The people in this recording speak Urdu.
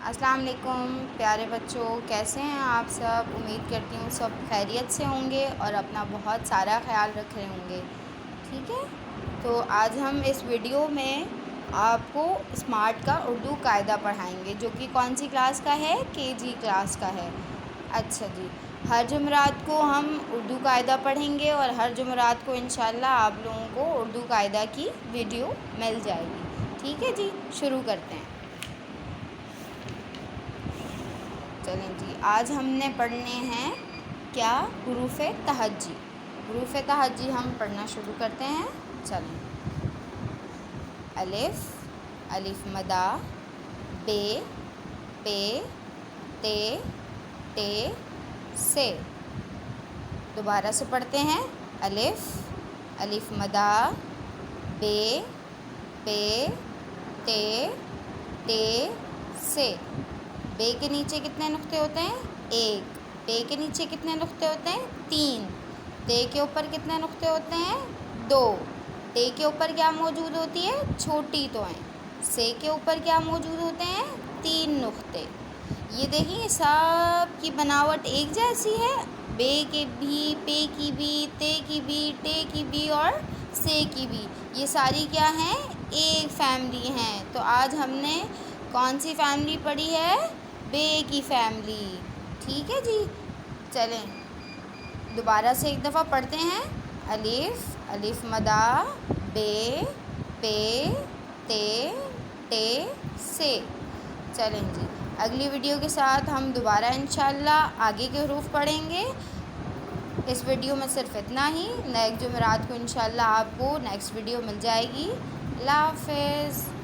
السلام علیکم پیارے بچوں، کیسے ہیں آپ سب؟ امید کرتی ہوں سب خیریت سے ہوں گے اور اپنا بہت سارا خیال رکھ رہے ہوں گے، ٹھیک ہے؟ تو آج ہم اس ویڈیو میں آپ کو اسمارٹ کا اردو قاعدہ پڑھائیں گے، جو کہ کون سی کلاس کا ہے؟ KG کلاس کا ہے۔ اچھا جی، ہر جمعرات کو ہم اردو قاعدہ پڑھیں گے اور ہر جمعرات کو انشاءاللہ آپ لوگوں کو اردو قاعدہ کی ویڈیو مل جائے گی، ٹھیک ہے جی؟ شروع کرتے ہیں۔ چلیں جی، آج ہم نے پڑھنے ہیں کیا؟ حروف تہجی۔ حروف تہجی ہم پڑھنا شروع کرتے ہیں، چلیں۔ الف، الف مدہ، بے، پے، تے، ٹے، سے۔ دوبارہ سے پڑھتے ہیں۔ الف، الف مدہ، بے، پے، تے، ٹے، سے۔ بے کے نیچے کتنے نقطے ہوتے ہیں؟ ایک۔ پے کے نیچے کتنے نقطے ہوتے ہیں؟ تین۔ تے کے اوپر کتنے نقطے ہوتے ہیں؟ دو۔ ٹے کے اوپر کیا موجود ہوتی ہے؟ چھوٹی توئیں۔ سے کے اوپر کیا موجود ہوتے ہیں؟ تین نقطے۔ یہ دیکھیں سب کی بناوٹ ایک جیسی ہے، بے کے بھی، پے کی بھی، تے کی بھی، ٹے کی بھی اور سے کی بھی۔ یہ ساری کیا ہیں؟ ایک فیملی ہیں۔ تو آج ہم نے کون سی فیملی پڑھی ہے؟ بے کی فیملی، ٹھیک ہے جی؟ چلیں دوبارہ سے ایک دفعہ پڑھتے ہیں۔ الف، الف مدہ، بے، پے، تے، ٹے، سے۔ چلیں جی، اگلی ویڈیو کے ساتھ ہم دوبارہ انشاءاللہ آگے کے حروف پڑھیں گے۔ اس ویڈیو میں صرف اتنا ہی، نیکسٹ جمعرات کو انشاءاللہ آپ کو نیکسٹ ویڈیو مل جائے گی۔ اللہ حافظ۔